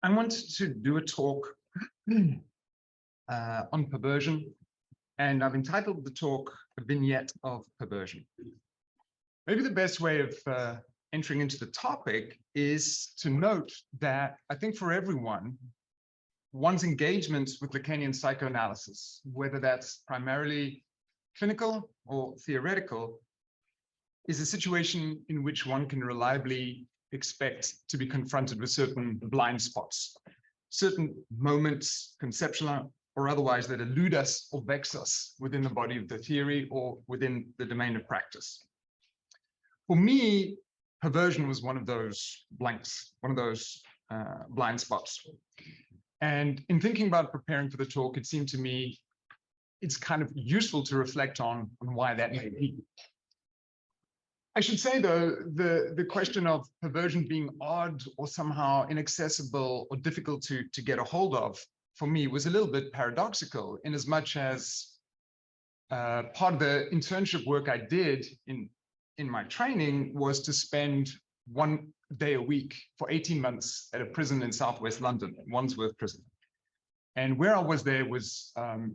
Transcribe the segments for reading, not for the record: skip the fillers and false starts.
I wanted to do a talk on perversion, and I've entitled the talk "A Vignette of Perversion." Maybe the best way of entering into the topic is to note that I think for everyone, one's engagement with Lacanian psychoanalysis, whether that's primarily clinical or theoretical, is a situation in which one can reliably expect to be confronted with certain blind spots, certain moments, conceptual or otherwise, that elude us or vex us within the body of the theory or within the domain of practice. For me, perversion was one of those blanks, one of those blind spots. And in thinking about preparing for the talk, it seemed to me it's kind of useful to reflect on why that may be. I should say, though, the question of perversion being odd or somehow inaccessible or difficult to get a hold of, for me, was a little bit paradoxical, in as much as part of the internship work I did in my training was to spend 1 day a week for 18 months at a prison in Southwest London, Wandsworth Prison. And where I was there was the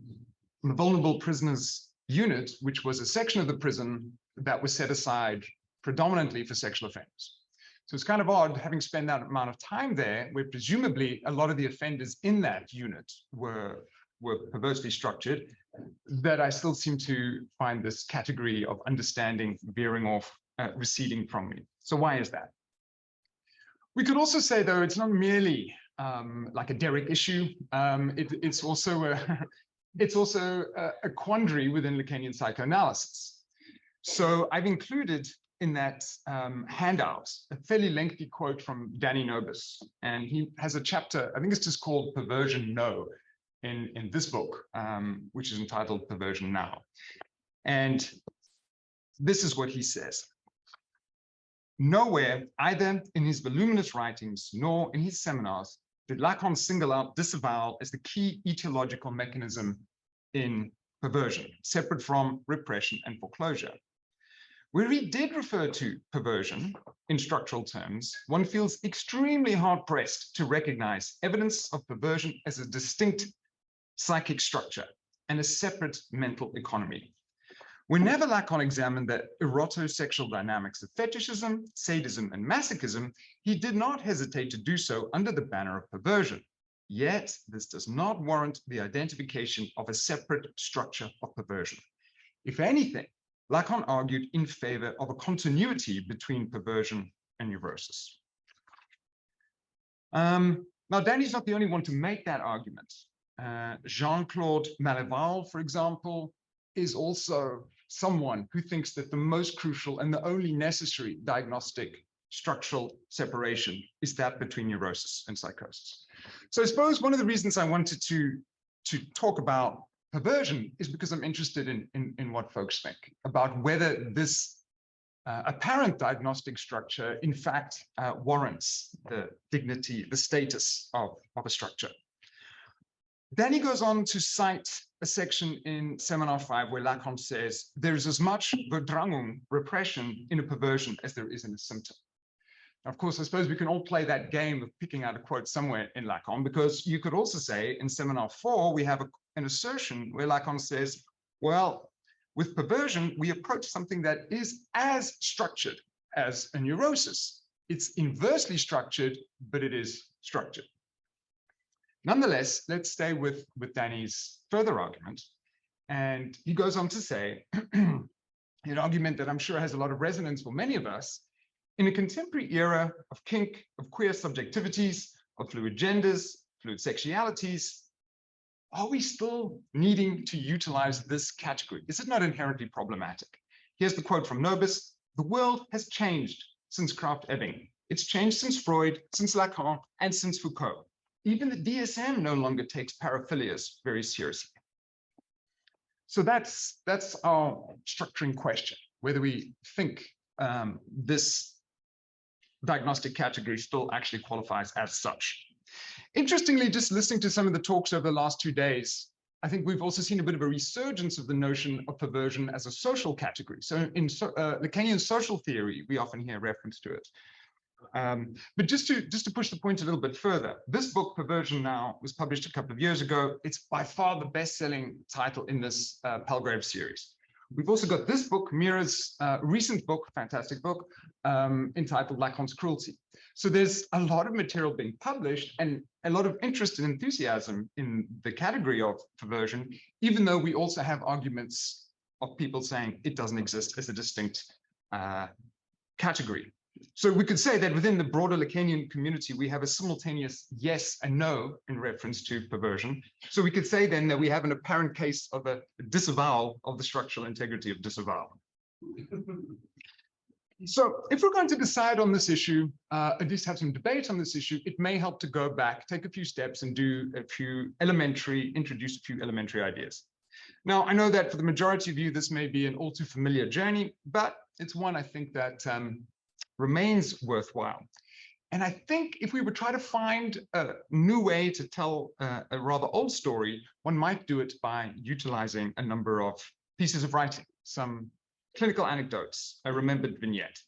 vulnerable prisoners unit, which was a section of the prison that was set aside predominantly for sexual offenders. So it's kind of odd, having spent that amount of time there, where presumably a lot of the offenders in that unit were perversely structured, that I still seem to find this category of understanding veering off, receding from me. So why is that? We could also say, though, it's not merely like a Derrick issue. It's also a quandary within Lacanian psychoanalysis. So I've included in that handout a fairly lengthy quote from Danny Nobis, and he has a chapter, I think it's just called Perversion No, in this book, which is entitled Perversion Now. And this is what he says. Nowhere, either in his voluminous writings nor in his seminars, did Lacan single out disavowal as the key etiological mechanism in perversion, separate from repression and foreclosure. Where he did refer to perversion in structural terms, one feels extremely hard-pressed to recognize evidence of perversion as a distinct psychic structure and a separate mental economy. Whenever Lacan examined the erotosexual dynamics of fetishism, sadism, and masochism, he did not hesitate to do so under the banner of perversion. Yet, this does not warrant the identification of a separate structure of perversion. If anything, Lacan argued in favor of a continuity between perversion and neurosis. Now, Danny's not the only one to make that argument. Jean-Claude Maleval, for example, is also someone who thinks that the most crucial and the only necessary diagnostic structural separation is that between neurosis and psychosis. So I suppose one of the reasons I wanted to talk about perversion is because I'm interested in what folks think about whether this apparent diagnostic structure, in fact, warrants the dignity, the status of a structure. Then he goes on to cite a section in Seminar 5 where Lacan says there is as much Verdrängung, repression, in a perversion as there is in a symptom. Now, of course, I suppose we can all play that game of picking out a quote somewhere in Lacan, because you could also say in Seminar 4, we have an assertion where Lacan says, well, with perversion, we approach something that is as structured as a neurosis. It's inversely structured, but it is structured. Nonetheless, let's stay with Danny's further argument. And he goes on to say, an argument that I'm sure has a lot of resonance for many of us, in a contemporary era of kink, of queer subjectivities, of fluid genders, fluid sexualities, are we still needing to utilize this category? Is it not inherently problematic? Here's the quote from Nobis: "The world has changed since Krafft-Ebing. It's changed since Freud, since Lacan, and since Foucault. Even the DSM no longer takes paraphilias very seriously." So that's our structuring question, whether we think this diagnostic category still actually qualifies as such. Interestingly, just listening to some of the talks over the last 2 days, I think we've also seen a bit of a resurgence of the notion of perversion as a social category. So in Lacanian social theory, we often hear reference to it. But just to push the point a little bit further, this book, Perversion, now was published a couple of years ago. It's by far the best-selling title in this Palgrave series. We've also got this book, Mira's recent book, fantastic book, entitled Lacan's Cruelty. So there's a lot of material being published and a lot of interest and enthusiasm in the category of perversion, even though we also have arguments of people saying it doesn't exist as a distinct category. So we could say that within the broader Lacanian community, we have a simultaneous yes and no in reference to perversion. So we could say then that we have an apparent case of a disavowal of the structural integrity of disavowal. So if we're going to decide on this issue, at least have some debate on this issue, it may help to go back, take a few steps and introduce a few elementary ideas. Now, I know that for the majority of you, this may be an all too familiar journey, but it's one I think that remains worthwhile. And I think if we would try to find a new way to tell a rather old story, one might do it by utilizing a number of pieces of writing, some clinical anecdotes, a remembered vignette.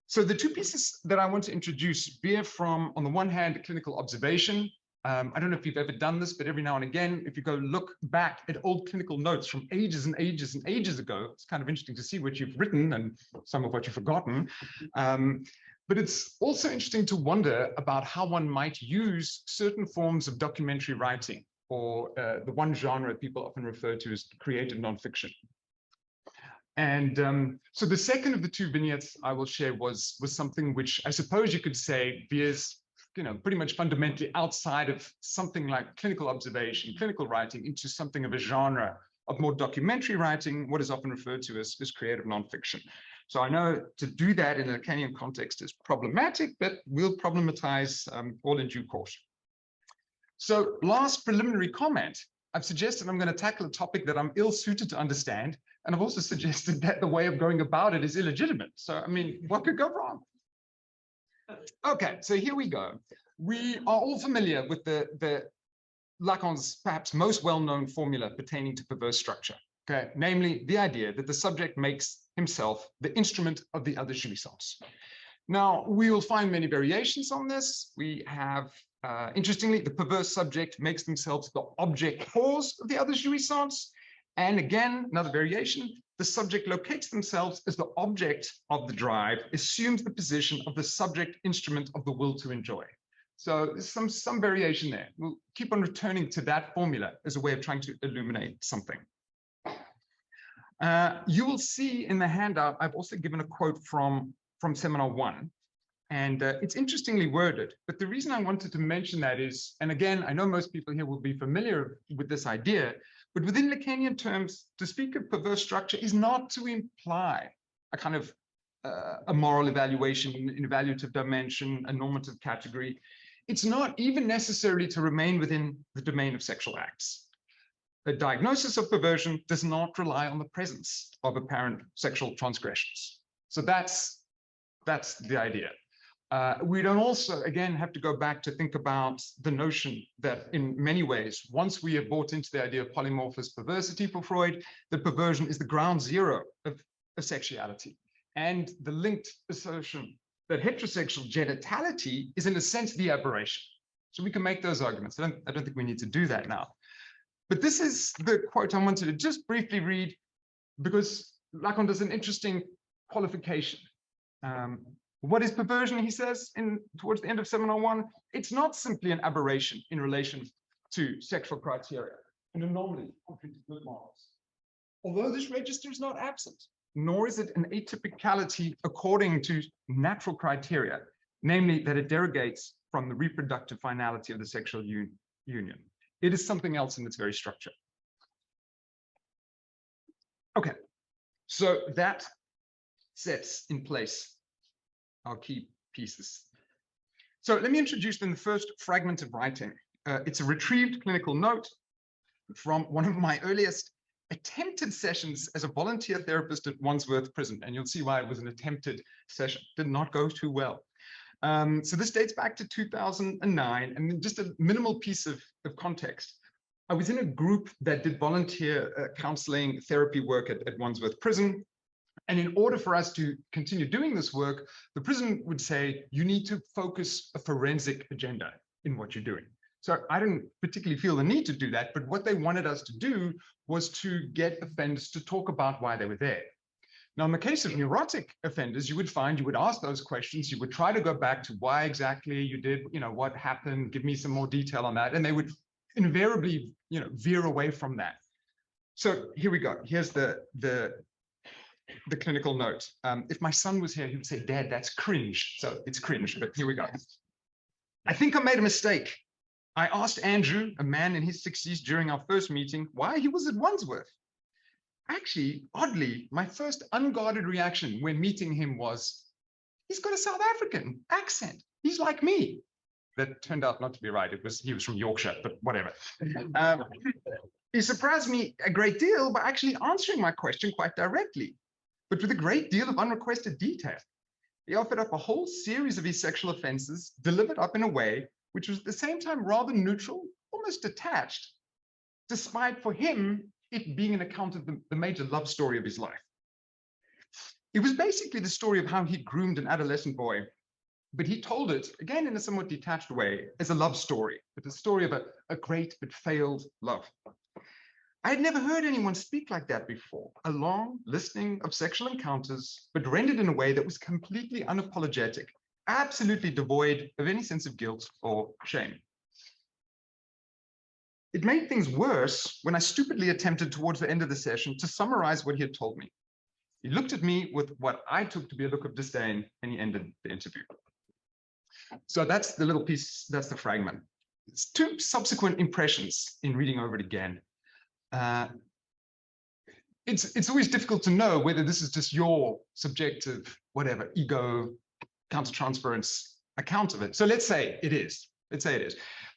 So the two pieces that I want to introduce bear from, on the one hand, clinical observation. I don't know if you've ever done this, but every now and again, if you go look back at old clinical notes from ages and ages and ages ago, it's kind of interesting to see what you've written and some of what you've forgotten. But it's also interesting to wonder about how one might use certain forms of documentary writing, or the one genre people often refer to as creative nonfiction. And so the second of the two vignettes I will share was something which I suppose you could say veers, pretty much fundamentally outside of something like clinical observation, clinical writing, into something of a genre of more documentary writing, what is often referred to as creative nonfiction. So I know to do that in a Lacanian context is problematic, but we'll problematize all in due course. So last preliminary comment, I've suggested I'm going to tackle a topic that I'm ill-suited to understand, and I've also suggested that the way of going about it is illegitimate. So, I mean, what could go wrong? Okay, so here we go. We are all familiar with the Lacan's perhaps most well-known formula pertaining to perverse structure, okay? Namely, the idea that the subject makes himself the instrument of the other jouissance. Now, we will find many variations on this. We have, interestingly, the perverse subject makes themselves the object cause of the other jouissance. And again, another variation, the subject locates themselves as the object of the drive, assumes the position of the subject instrument of the will to enjoy. So there's some variation there. We'll keep on returning to that formula as a way of trying to illuminate something. You will see in the handout, I've also given a quote from Seminar 1. And it's interestingly worded, but the reason I wanted to mention that is, and again, I know most people here will be familiar with this idea, but within Lacanian terms, to speak of perverse structure is not to imply a kind of a moral evaluation, an evaluative dimension, a normative category. It's not even necessarily to remain within the domain of sexual acts. A diagnosis of perversion does not rely on the presence of apparent sexual transgressions. So that's the idea. We don't also, again, have to go back to think about the notion that in many ways, once we have bought into the idea of polymorphous perversity for Freud, that perversion is the ground zero of sexuality. And the linked assertion that heterosexual genitality is in a sense the aberration. So we can make those arguments. I don't think we need to do that now. But this is the quote I wanted to just briefly read, because Lacan does an interesting qualification. What is perversion, he says, towards the end of Seminar 1? It's not simply an aberration in relation to sexual criteria, an anomaly contrary to good morals. Although this register is not absent, nor is it an atypicality according to natural criteria, namely that it derogates from the reproductive finality of the sexual union. It is something else in its very structure. Okay, so that sets in place our key pieces. So let me introduce then the first fragment of writing. It's a retrieved clinical note from one of my earliest attempted sessions as a volunteer therapist at Wandsworth Prison. And you'll see why it was an attempted session. Did not go too well. So this dates back to 2009. And just a minimal piece of context. I was in a group that did volunteer counseling therapy work at Wandsworth Prison. And in order for us to continue doing this work, the prison would say, you need to focus a forensic agenda in what you're doing. So I didn't particularly feel the need to do that, but what they wanted us to do was to get offenders to talk about why they were there. Now, in the case of neurotic offenders, you would find you would ask those questions. You would try to go back to why exactly you did, what happened, give me some more detail on that. And they would invariably, veer away from that. So here we go. Here's the clinical note. If my son was here, he would say, Dad, that's cringe. So it's cringe, but here we go. I think I made a mistake. I asked Andrew, a man in his 60s, during our first meeting, why he was at Wandsworth. Actually, oddly, my first unguarded reaction when meeting him was, he's got a South African accent. He's like me. That turned out not to be right. He was from Yorkshire, but whatever. He surprised me a great deal by actually answering my question quite directly, but with a great deal of unrequested detail. He offered up a whole series of his sexual offenses, delivered up in a way which was at the same time rather neutral, almost detached, despite for him it being an account of the major love story of his life. It was basically the story of how he groomed an adolescent boy, but he told it, again in a somewhat detached way, as a love story, but the story of a great but failed love. I had never heard anyone speak like that before, a long listing of sexual encounters, but rendered in a way that was completely unapologetic, absolutely devoid of any sense of guilt or shame. It made things worse when I stupidly attempted towards the end of the session to summarize what he had told me. He looked at me with what I took to be a look of disdain, and he ended the interview. So that's the little piece, that's the fragment. It's two subsequent impressions in reading over it again. It's always difficult to know whether this is just your subjective, whatever, ego, countertransference account of it. So let's say it is.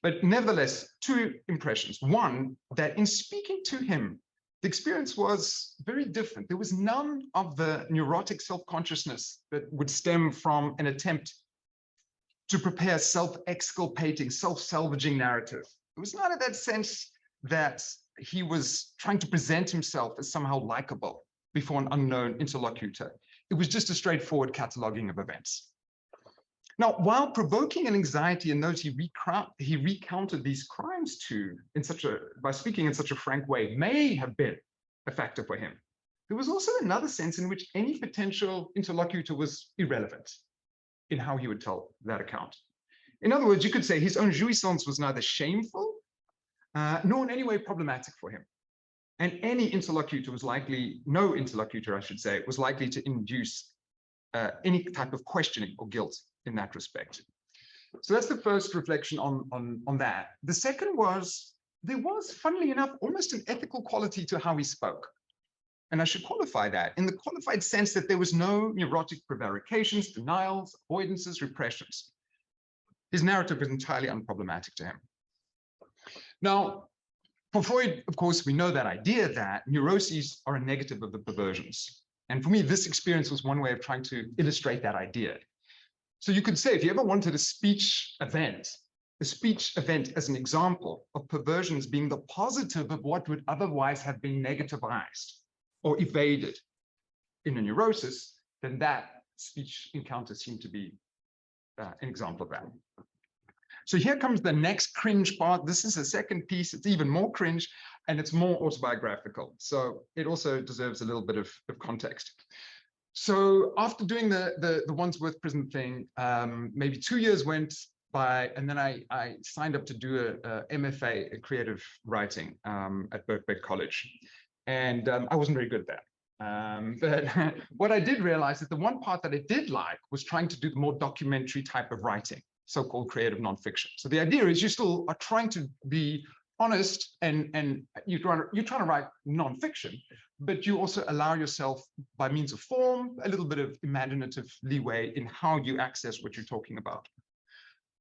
But nevertheless, two impressions. One, that in speaking to him, the experience was very different. There was none of the neurotic self-consciousness that would stem from an attempt to prepare self-exculpating, self-salvaging narrative. It was not in that sense that he was trying to present himself as somehow likable before an unknown interlocutor. It was just a straightforward cataloging of events. Now, while provoking an anxiety in those he recounted these crimes to by speaking in such a frank way may have been a factor for him, there was also another sense in which any potential interlocutor was irrelevant in how he would tell that account. In other words, you could say his own jouissance was neither shameful nor in any way problematic for him. And any interlocutor was likely, no interlocutor, I should say, was likely to induce any type of questioning or guilt in that respect. So that's the first reflection on that. The second was, there was, funnily enough, almost an ethical quality to how he spoke. And I should qualify that in the qualified sense that there was no neurotic prevarications, denials, avoidances, repressions. His narrative was entirely unproblematic to him. Now, for Freud, of course, we know that idea that neuroses are a negative of the perversions. And for me, this experience was one way of trying to illustrate that idea. So you could say, if you ever wanted a speech event as an example of perversions being the positive of what would otherwise have been negativized or evaded in a neurosis, then that speech encounter seemed to be an example of that. So here comes the next cringe part. This is the second piece. It's even more cringe, and it's more autobiographical. So it also deserves a little bit of context. So after doing the Wandsworth prison thing, maybe 2 years went by, and then I signed up to do a MFA, a creative writing at Birkbeck College. And I wasn't very good at that. But what I did realize is the one part that I did like was trying to do the more documentary type of writing, so-called creative nonfiction. So the idea is you still are trying to be honest and you're trying to write nonfiction, but you also allow yourself, by means of form, a little bit of imaginative leeway in how you access what you're talking about.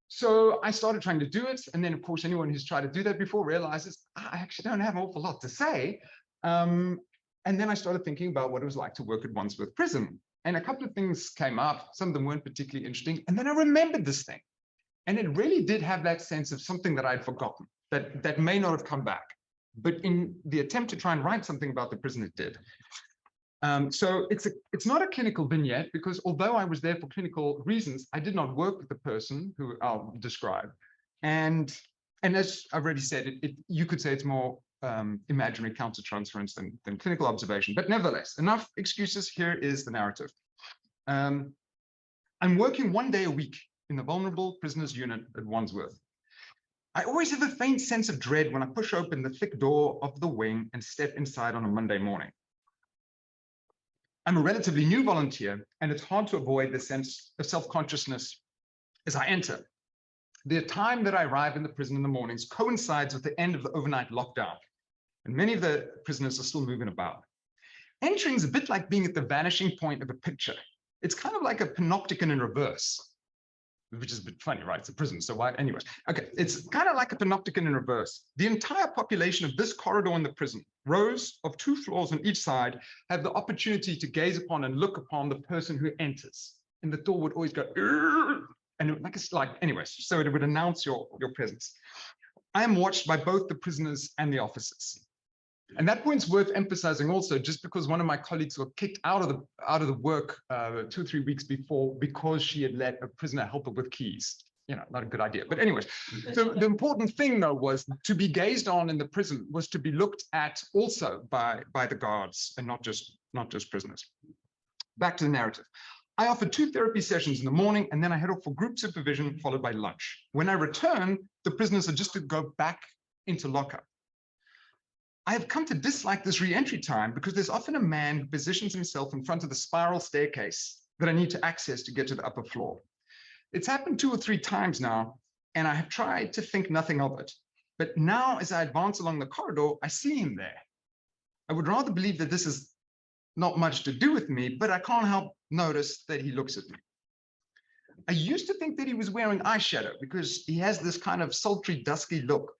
So I started trying to do it. And then, of course, anyone who's tried to do that before realizes I actually don't have an awful lot to say. And then I started thinking about what it was like to work at Wandsworth Prison. And a couple of things came up. Some of them weren't particularly interesting. And then I remembered this thing. And it really did have that sense of something that I'd forgotten, that may not have come back. But in the attempt to try and write something about the prison, it did. So it's not a clinical vignette, because although I was there for clinical reasons, I did not work with the person who I'll describe. And as I've already said, you could say it's more imaginary countertransference than clinical observation. But nevertheless, enough excuses. Here is the narrative. I'm working 1 day a week in the vulnerable prisoners unit at Wandsworth. I always have a faint sense of dread when I push open the thick door of the wing and step inside on a Monday morning. I'm a relatively new volunteer, and it's hard to avoid the sense of self-consciousness as I enter. The time that I arrive in the prison in the mornings coincides with the end of the overnight lockdown, and many of the prisoners are still moving about. Entering is a bit like being at the vanishing point of a picture. It's kind of like a panopticon in reverse, which is a bit funny, right? It's a prison, so why? Anyways, okay, it's kind of like a panopticon in reverse. The entire population of this corridor in the prison, rows of 2 floors on each side, have the opportunity to gaze upon and look upon the person who enters. And the door would always go, and it, anyways, so it would announce your presence. I am watched by both the prisoners and the officers. And that point's worth emphasizing also, just because one of my colleagues were kicked out of the work 2 or 3 weeks before because she had let a prisoner help her with keys. You know, not a good idea. But anyways, so the important thing though was to be gazed on in the prison was to be looked at also by the guards, and not just prisoners. Back to the narrative. I offered 2 therapy sessions in the morning, and then I head off for group supervision, followed by lunch. When I return, the prisoners are just to go back into lockup. I have come to dislike this re-entry time because there's often a man who positions himself in front of the spiral staircase that I need to access to get to the upper floor. It's happened 2 or 3 times now, and I have tried to think nothing of it. But now, as I advance along the corridor, I see him there. I would rather believe that this is not much to do with me, but I can't help notice that he looks at me. I used to think that he was wearing eyeshadow because he has this kind of sultry, dusky look.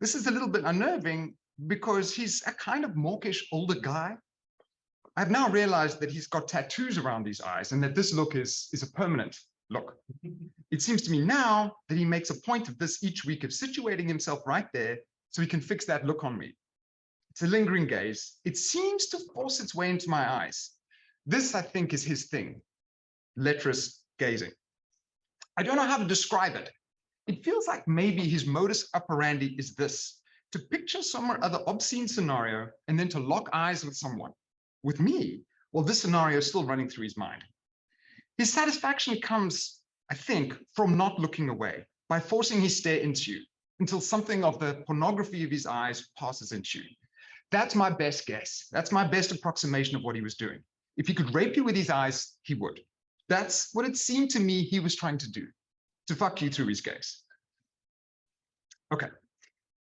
This is a little bit unnerving because he's a kind of mawkish older guy. I've now realized that he's got tattoos around his eyes and that this look is a permanent look. It seems to me now that he makes a point of this each week, of situating himself right there so he can fix that look on me. It's a lingering gaze. It seems to force its way into my eyes. This, I think, is his thing, lecherous gazing. I don't know how to describe it. It feels like maybe his modus operandi is this: to picture some other obscene scenario and then to lock eyes with someone. With me, well, this scenario is still running through his mind. His satisfaction comes, I think, from not looking away, by forcing his stare into you until something of the pornography of his eyes passes into you. That's my best guess. That's my best approximation of what he was doing. If he could rape you with his eyes, he would. That's what it seemed to me he was trying to do, to fuck you through his gaze. Okay.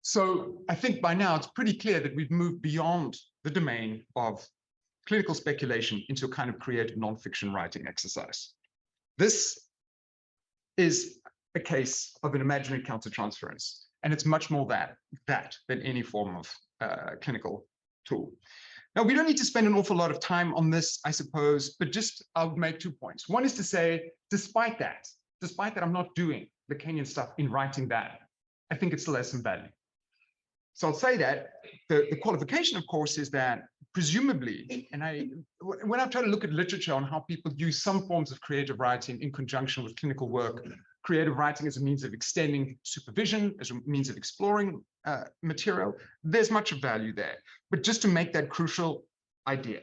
So I think by now it's pretty clear that we've moved beyond the domain of clinical speculation into a kind of creative nonfiction writing exercise. This is a case of an imaginary countertransference, and it's much more that than any form of clinical tool. Now, we don't need to spend an awful lot of time on this, I suppose, but just I'll make 2 points. One is to say, despite that I'm not doing Lacanian stuff in writing that, I think it still has some value. So I'll say that the qualification, of course, is that presumably, and when I try to look at literature on how people use some forms of creative writing in conjunction with clinical work, creative writing as a means of extending supervision, as a means of exploring material, there's much of value there. But just to make that crucial idea,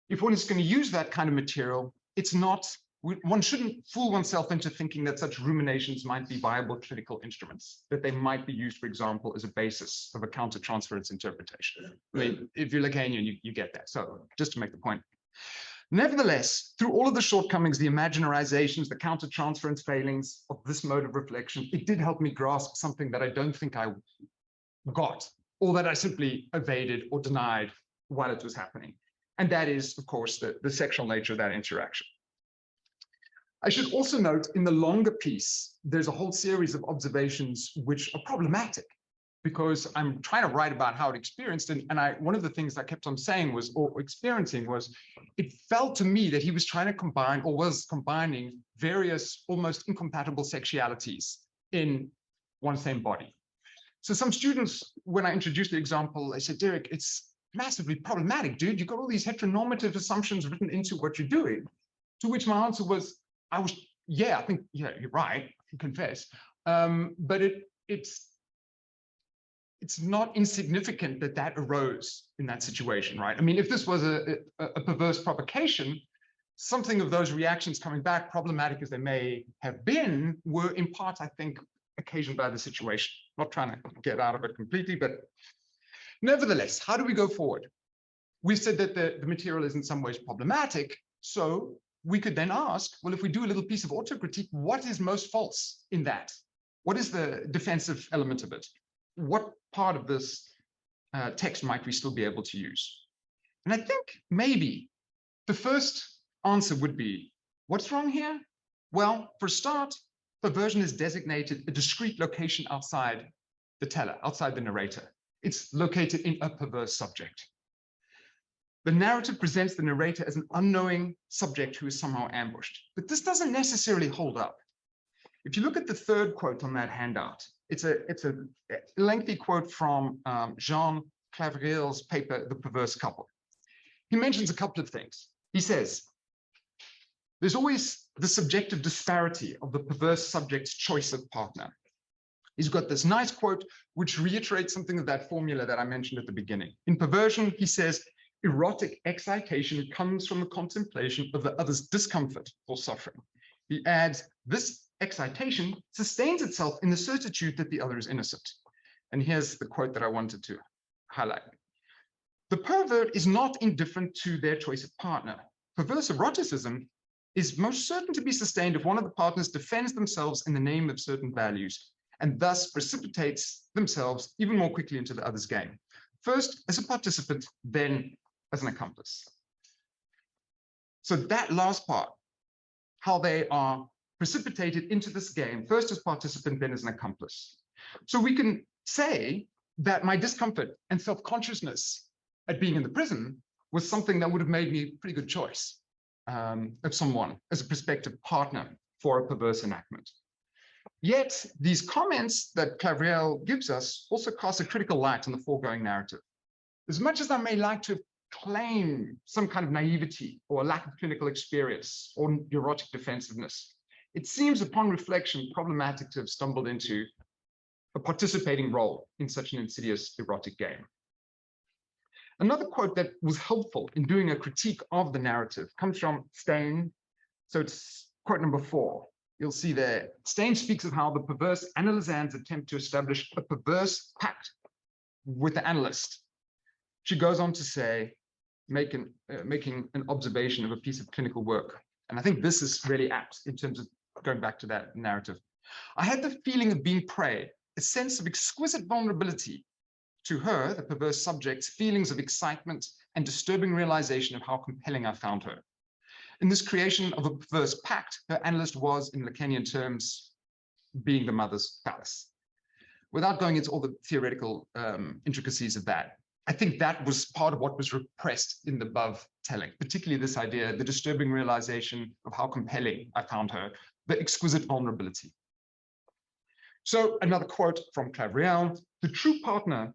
if one is going to use that kind of material, it's not, one shouldn't fool oneself into thinking that such ruminations might be viable clinical instruments, that they might be used, for example, as a basis of a countertransference interpretation. I mean, if you're Lacanian, you get that. So just to make the point. Nevertheless, through all of the shortcomings, the imaginarizations, the countertransference failings of this mode of reflection, it did help me grasp something that I don't think I got, or that I simply evaded or denied while it was happening. And that is, of course, the sexual nature of that interaction. I should also note, in the longer piece, there's a whole series of observations which are problematic, because I'm trying to write about how it experienced. And one of the things I kept on saying was, or experiencing was, it felt to me that he was trying to combine, or was combining, various almost incompatible sexualities in one same body. So some students, when I introduced the example, they said, Derek, it's massively problematic, dude. You've got all these heteronormative assumptions written into what you're doing. To which my answer was, yeah, I think, yeah, you're right, I confess. But it's not insignificant that arose in that situation, right? I mean, if this was a perverse provocation, something of those reactions coming back, problematic as they may have been, were in part, I think, occasioned by the situation. Not trying to get out of it completely, but nevertheless, how do we go forward? We've said that the material is in some ways problematic, so we could then ask, well, if we do a little piece of autocritique, what is most false in that? What is the defensive element of it? What part of this text might we still be able to use? And I think maybe the first answer would be, what's wrong here? Well, for a start, perversion is designated a discrete location outside the teller, outside the narrator. It's located in a perverse subject. The narrative presents the narrator as an unknowing subject who is somehow ambushed. But this doesn't necessarily hold up. If you look at the third quote on that handout, it's a lengthy quote from Jean Clavierel's paper, The Perverse Couple. He mentions a couple of things. He says, there's always the subjective disparity of the perverse subject's choice of partner. He's got this nice quote, which reiterates something of that formula that I mentioned at the beginning. In Perversion, he says, erotic excitation comes from the contemplation of the other's discomfort or suffering. He adds, this excitation sustains itself in the certitude that the other is innocent. And here's the quote that I wanted to highlight. The pervert is not indifferent to their choice of partner. Perverse eroticism is most certain to be sustained if one of the partners defends themselves in the name of certain values, and thus precipitates themselves even more quickly into the other's game. First as a participant, then as an accomplice. So that last part, how they are precipitated into this game, first as participant, then as an accomplice. So we can say that my discomfort and self-consciousness at being in the prison was something that would have made me a pretty good choice of someone as a prospective partner for a perverse enactment. Yet these comments that Clavierel gives us also cast a critical light on the foregoing narrative. As much as I may like to claim some kind of naivety or a lack of clinical experience or neurotic defensiveness, it seems upon reflection problematic to have stumbled into a participating role in such an insidious erotic game. Another quote that was helpful in doing a critique of the narrative comes from Stein. So it's quote number 4. You'll see there, Stein speaks of how the perverse analysand's attempt to establish a perverse pact with the analyst. She goes on to say, making an observation of a piece of clinical work. And I think this is really apt in terms of going back to that narrative. I had the feeling of being prey, a sense of exquisite vulnerability to her, the perverse subject's feelings of excitement and disturbing realization of how compelling I found her. In this creation of a perverse pact, her analyst was, in Lacanian terms, being the mother's phallus. Without going into all the theoretical intricacies of that, I think that was part of what was repressed in the above telling, particularly this idea, the disturbing realization of how compelling I found her, the exquisite vulnerability. So another quote from Clavierel, the true partner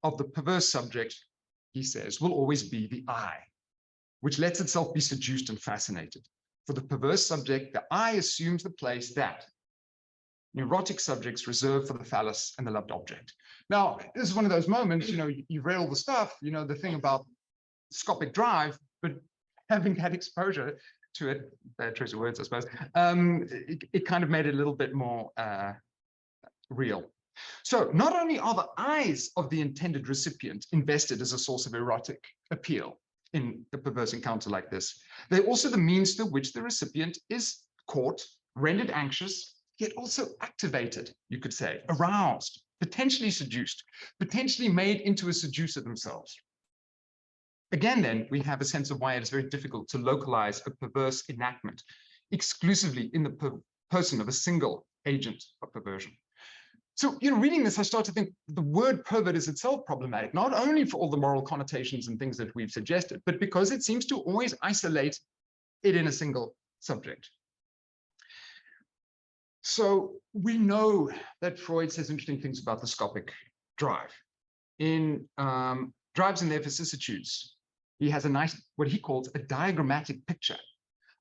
of the perverse subject, he says, will always be the I, which lets itself be seduced and fascinated. For the perverse subject, the I assumes the place that neurotic subjects reserve for the phallus and the loved object. Now, this is one of those moments, you've read all the stuff, the thing about Thescopic Drive, but having had exposure to it, bad choice of words, I suppose, it kind of made it a little bit more real. So not only are the eyes of the intended recipient invested as a source of erotic appeal in a perverse encounter like this, they're also the means through which the recipient is caught, rendered anxious, yet also activated, you could say, aroused, potentially seduced, potentially made into a seducer themselves. Again, then, we have a sense of why it is very difficult to localize a perverse enactment exclusively in the person of a single agent of perversion. So, reading this, I start to think the word pervert is itself problematic, not only for all the moral connotations and things that we've suggested, but because it seems to always isolate it in a single subject. So we know that Freud says interesting things about the Thescopic drive. In drives in their vicissitudes. He has a nice, what he calls a diagrammatic picture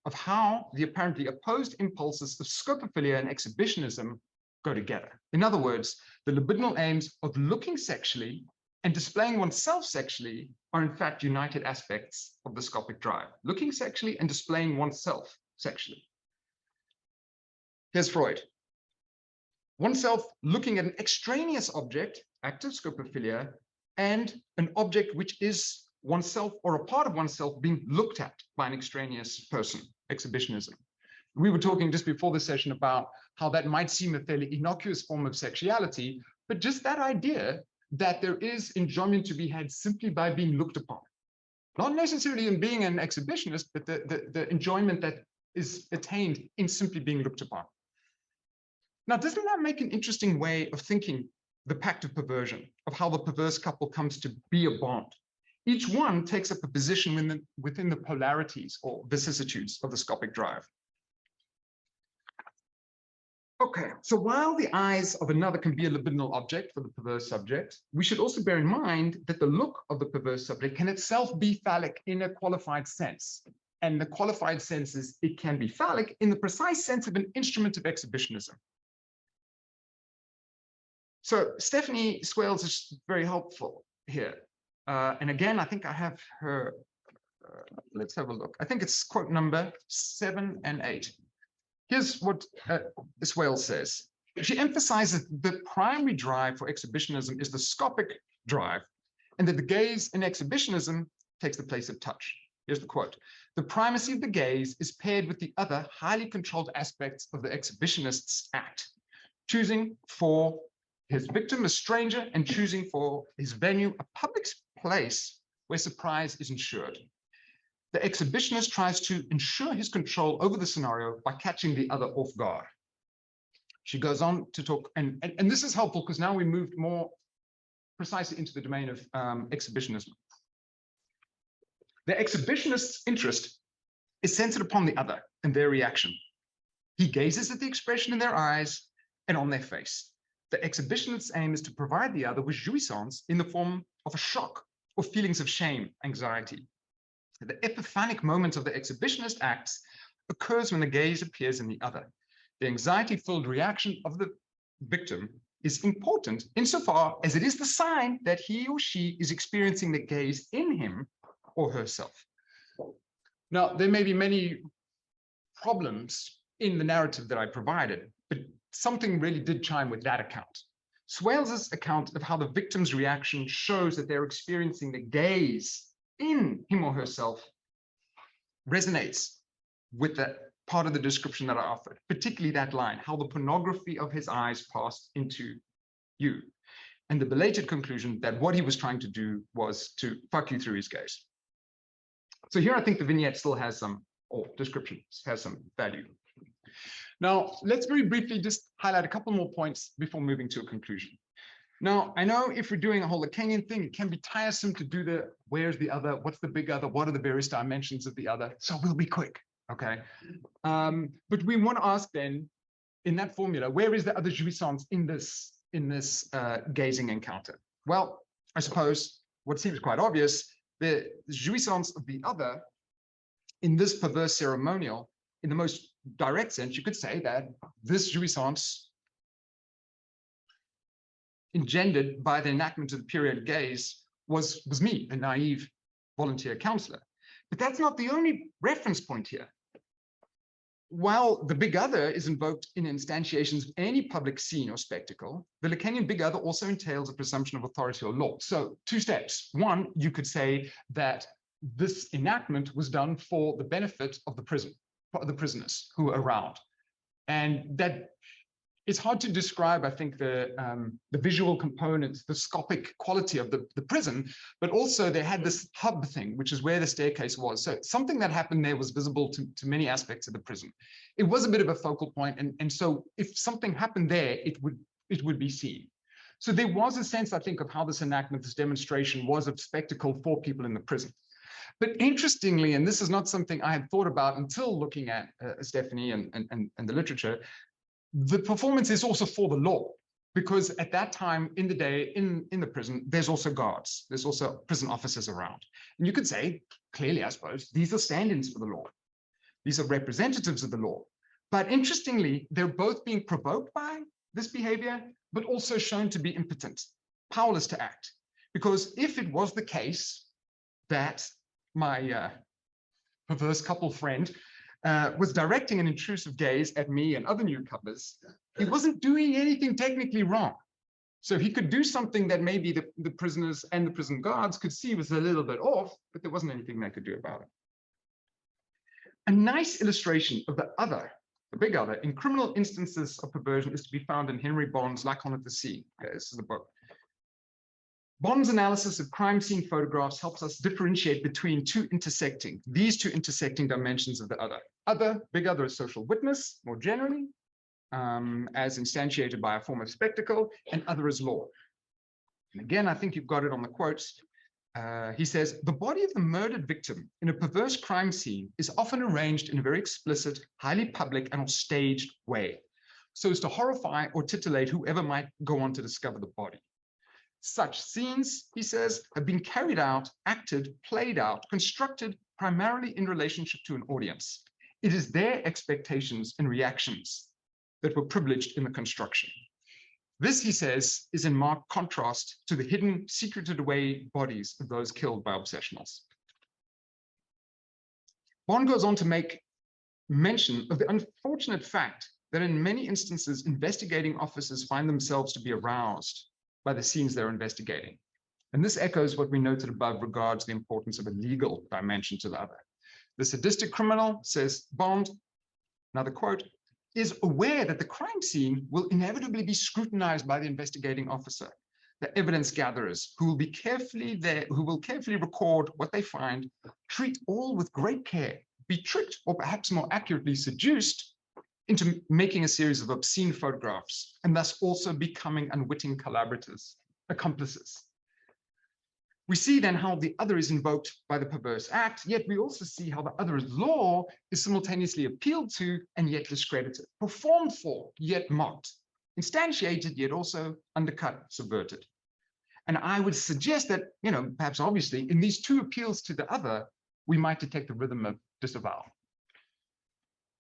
of how the apparently opposed impulses of scopophilia and exhibitionism go together. In other words, the libidinal aims of looking sexually and displaying oneself sexually are in fact united aspects of the scopic drive. Looking sexually and displaying oneself sexually. Here's Freud. Oneself looking at an extraneous object, active scopophilia, and an object which is oneself or a part of oneself being looked at by an extraneous person, exhibitionism. We were talking just before the session about how that might seem a fairly innocuous form of sexuality, but just that idea that there is enjoyment to be had simply by being looked upon. Not necessarily in being an exhibitionist, but the enjoyment that is attained in simply being looked upon. Now, doesn't that make an interesting way of thinking the pact of perversion, of how the perverse couple comes to be a bond? Each one takes up a position within the polarities or vicissitudes of the scopic drive. Okay, so while the eyes of another can be a libidinal object for the perverse subject, we should also bear in mind that the look of the perverse subject can itself be phallic in a qualified sense. And the qualified sense is it can be phallic in the precise sense of an instrument of exhibitionism. So Stephanie Swales is very helpful here. And again, I think I have her, let's have a look. I think it's quote number 7 and 8. Here's what Swales says. She emphasizes the primary drive for exhibitionism is the scopic drive, and that the gaze in exhibitionism takes the place of touch. Here's the quote. The primacy of the gaze is paired with the other highly controlled aspects of the exhibitionist's act, choosing for his victim a stranger and choosing for his venue a public place where surprise is ensured. The exhibitionist tries to ensure his control over the scenario by catching the other off guard. She goes on to talk, and this is helpful because now we moved more precisely into the domain of exhibitionism. The exhibitionist's interest is centered upon the other and their reaction. He gazes at the expression in their eyes and on their face. The exhibitionist's aim is to provide the other with jouissance in the form of a shock or feelings of shame, anxiety. The epiphanic moment of the exhibitionist acts occurs when the gaze appears in the other. The anxiety-filled reaction of the victim is important insofar as it is the sign that he or she is experiencing the gaze in him or herself. Now, there may be many problems in the narrative that I provided, but something really did chime with that account. Swales's account of how the victim's reaction shows that they're experiencing the gaze in him or herself resonates with that part of the description that I offered, particularly that line, how the pornography of his eyes passed into you, and the belated conclusion that what he was trying to do was to fuck you through his gaze. So here I think the vignette still has some, or description has some value. Now, let's very briefly just highlight a couple more points before moving to a conclusion. Now, I know if we're doing a whole Lacanian thing, it can be tiresome to do the where's the other, what's the big other, what are the various dimensions of the other. So we'll be quick, okay? But we want to ask then, in that formula, where is the other jouissance in this gazing encounter? Well, I suppose what seems quite obvious, the jouissance of the other in this perverse ceremonial, in the most direct sense, you could say that this jouissance engendered by the enactment of the periodic gaze was me, a naive volunteer counselor. But that's not the only reference point here. While the big other is invoked in instantiations of any public scene or spectacle, the Lacanian big other also entails a presumption of authority or law. So 2 steps. One, you could say that this enactment was done for the benefit of the prisoners who were around. And that it's hard to describe, I think, the visual components, the scopic quality of the prison, but also they had this hub thing, which is where the staircase was. So something that happened there was visible to many aspects of the prison. It was a bit of a focal point, and so if something happened there, it would be seen. So there was a sense, I think, of how this enactment, this demonstration was a spectacle for people in the prison. But interestingly, and this is not something I had thought about until looking at Stephanie and the literature, the performance is also for the law. because at that time in the day in the prison, there's also guards, there's also prison officers around. And you could say, clearly, I suppose, these are stand-ins for the law. These are representatives of the law. But interestingly, they're both being provoked by this behavior, but also shown to be impotent, powerless to act. Because if it was the case that my perverse couple friend was directing an intrusive gaze at me and other newcomers, he wasn't doing anything technically wrong. So he could do something that maybe the prisoners and the prison guards could see was a little bit off, but there wasn't anything they could do about it. A nice illustration of the other, the big other, in criminal instances of perversion is to be found in Henry Bond's Lacan at the Sea. Okay, this is the book. Bond's analysis of crime scene photographs helps us differentiate between these two intersecting dimensions of the other. Big other is social witness, more generally, as instantiated by a form of spectacle, and other is law. And again, I think you've got it on the quotes. He says, the body of the murdered victim in a perverse crime scene is often arranged in a very explicit, highly public and staged way, so as to horrify or titillate whoever might go on to discover the body. Such scenes, he says, have been carried out, acted, played out, constructed primarily in relationship to an audience. It is their expectations and reactions that were privileged in the construction. This, he says, is in marked contrast to the hidden, secreted away bodies of those killed by obsessionals. Bond goes on to make mention of the unfortunate fact that in many instances, investigating officers find themselves to be aroused by the scenes they're investigating. And this echoes what we noted above regards the importance of a legal dimension to the other. The sadistic criminal, says Bond, another quote, is aware that the crime scene will inevitably be scrutinized by the investigating officer, the evidence gatherers, who will carefully record what they find, treat all with great care, be tricked or perhaps more accurately seduced into making a series of obscene photographs, and thus also becoming unwitting accomplices. We see then how the other is invoked by the perverse act, yet we also see how the other's law is simultaneously appealed to and yet discredited, performed for, yet mocked, instantiated, yet also undercut, subverted. And I would suggest that, perhaps obviously, in these two appeals to the other, we might detect a rhythm of disavowal.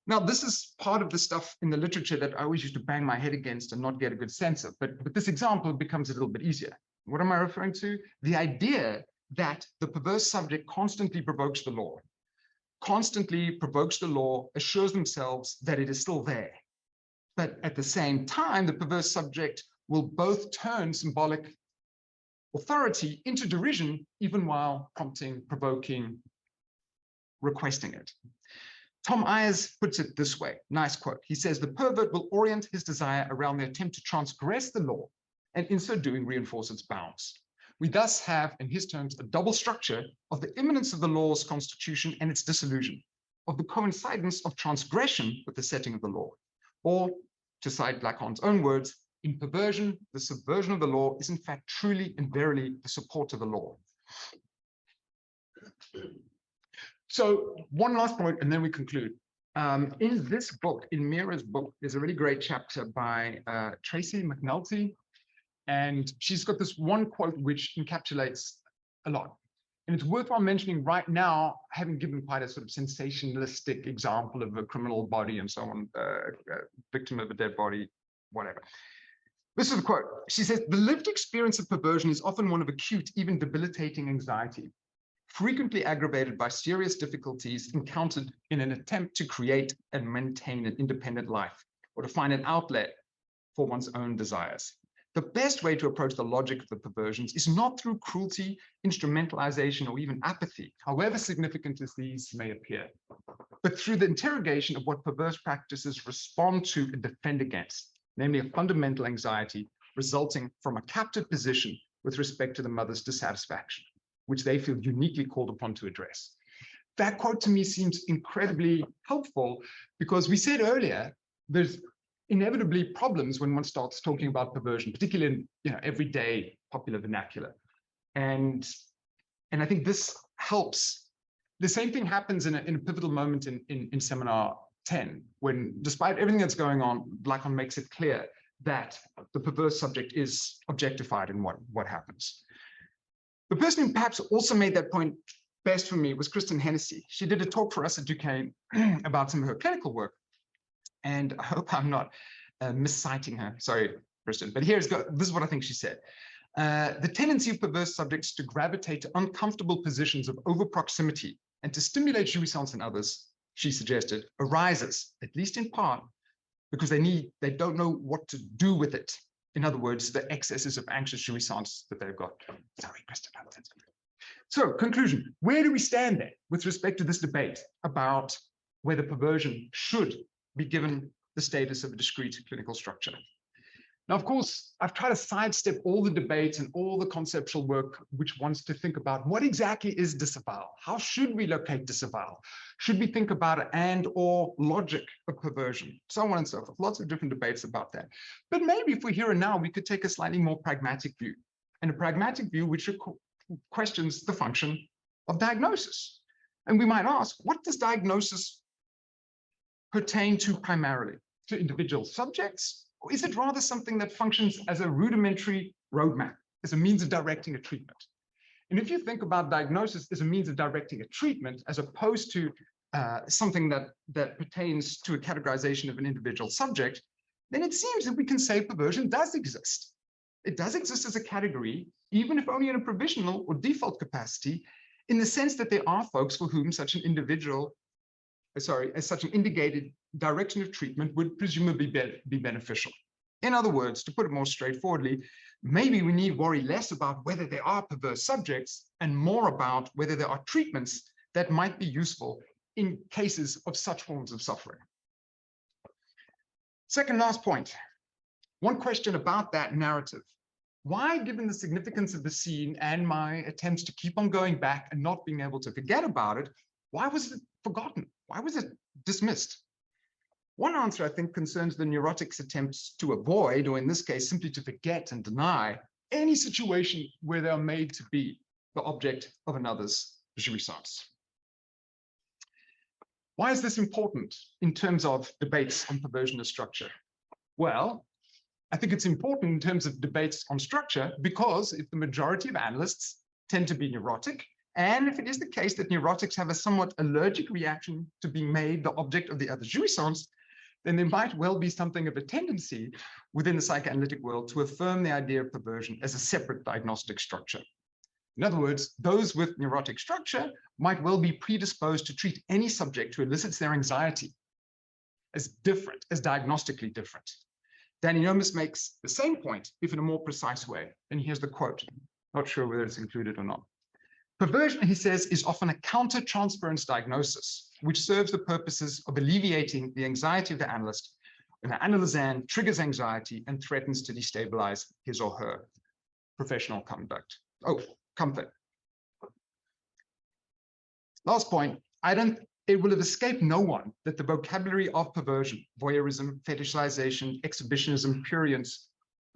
Now, this is part of the stuff in the literature that I always used to bang my head against and not get a good sense of, but this example becomes a little bit easier. What am I referring to? The idea that the perverse subject constantly provokes the law, assures themselves that it is still there. But at the same time, the perverse subject will both turn symbolic authority into derision, even while prompting, provoking, requesting it. Tom Ayers puts it this way, nice quote. He says, the pervert will orient his desire around the attempt to transgress the law, and in so doing reinforce its bounds. We thus have, in his terms, a double structure of the imminence of the law's constitution and its dissolution, of the coincidence of transgression with the setting of the law. Or, to cite Lacan's own words, in perversion, the subversion of the law is in fact truly and verily the support of the law. So one last point, and then we conclude. In this book, in Mira's book, there's a really great chapter by Tracy McNulty, and she's got this one quote which encapsulates a lot. And it's worthwhile mentioning right now, having given quite a sort of sensationalistic example of a criminal body and so on, victim of a dead body, whatever. This is the quote. She says, the lived experience of perversion is often one of acute, even debilitating anxiety, frequently aggravated by serious difficulties encountered in an attempt to create and maintain an independent life, or to find an outlet for one's own desires. The best way to approach the logic of the perversions is not through cruelty, instrumentalization, or even apathy, however significant as these may appear, but through the interrogation of what perverse practices respond to and defend against, namely a fundamental anxiety resulting from a captive position with respect to the mother's dissatisfaction, which they feel uniquely called upon to address. That quote to me seems incredibly helpful because we said earlier, there's inevitably problems when one starts talking about perversion, particularly in everyday popular vernacular. And I think this helps. The same thing happens in a pivotal moment in seminar 10, when despite everything that's going on, Lacan makes it clear that the perverse subject is objectified in what happens. The person who perhaps also made that point best for me was Kristen Hennessy. She did a talk for us at Duquesne about some of her clinical work. And I hope I'm not misciting her. Sorry, Kristen, but this is what I think she said. The tendency of perverse subjects to gravitate to uncomfortable positions of over proximity and to stimulate jouissance in others, she suggested, arises, at least in part, because they don't know what to do with it. In other words, the excesses of anxious jouissance that they've got. Sorry, Kristen. So, conclusion, where do we stand then with respect to this debate about whether perversion should be given the status of a discrete clinical structure? Now, of course, I've tried to sidestep all the debates and all the conceptual work which wants to think about what exactly is disavowal? How should we locate disavowal? Should we think about an and or logic of perversion? So on and so forth. Lots of different debates about that. But maybe if we're here and now, we could take a slightly more pragmatic view, and a pragmatic view which questions the function of diagnosis. And we might ask, what does diagnosis pertain to primarily? To individual subjects? Or is it rather something that functions as a rudimentary roadmap, as a means of directing a treatment? And if you think about diagnosis as a means of directing a treatment, as opposed to something that pertains to a categorization of an individual subject, then it seems that we can say perversion does exist. It does exist as a category, even if only in a provisional or default capacity, in the sense that there are folks for whom such an indicated direction of treatment would presumably be beneficial. In other words, to put it more straightforwardly, maybe we need worry less about whether there are perverse subjects and more about whether there are treatments that might be useful in cases of such forms of suffering. Second last point, one question about that narrative. Why, given the significance of the scene and my attempts to keep on going back and not being able to forget about it, why was it forgotten? Why was it dismissed? One answer, I think, concerns the neurotic's attempts to avoid, or in this case, simply to forget and deny, any situation where they are made to be the object of another's jouissance. Why is this important in terms of debates on perversion of structure? Well, I think it's important in terms of debates on structure because if the majority of analysts tend to be neurotic, and if it is the case that neurotics have a somewhat allergic reaction to being made the object of the other jouissance, then there might well be something of a tendency within the psychoanalytic world to affirm the idea of perversion as a separate diagnostic structure. In other words, those with neurotic structure might well be predisposed to treat any subject who elicits their anxiety as different, as diagnostically different. Danny Nomis makes the same point, if in a more precise way. And here's the quote, not sure whether it's included or not. Perversion, he says, is often a counter-transference diagnosis, which serves the purposes of alleviating the anxiety of the analyst when the analysand triggers anxiety and threatens to destabilize his or her professional comfort. Last point, it will have escaped no one that the vocabulary of perversion, voyeurism, fetishization, exhibitionism, prurience,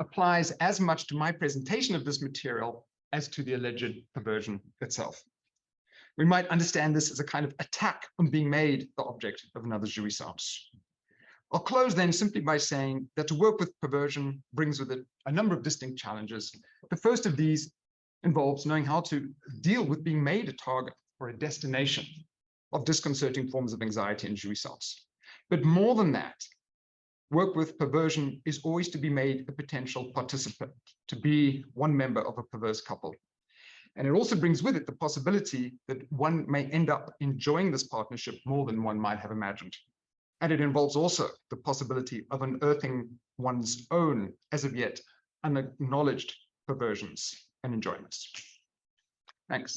applies as much to my presentation of this material as to the alleged perversion itself. We might understand this as a kind of attack on being made the object of another's jouissance. I'll close then simply by saying that to work with perversion brings with it a number of distinct challenges. The first of these involves knowing how to deal with being made a target or a destination of disconcerting forms of anxiety and jouissance. But more than that, work with perversion is always to be made a potential participant, to be one member of a perverse couple. And it also brings with it the possibility that one may end up enjoying this partnership more than one might have imagined. And it involves also the possibility of unearthing one's own, as of yet, unacknowledged perversions and enjoyments. Thanks.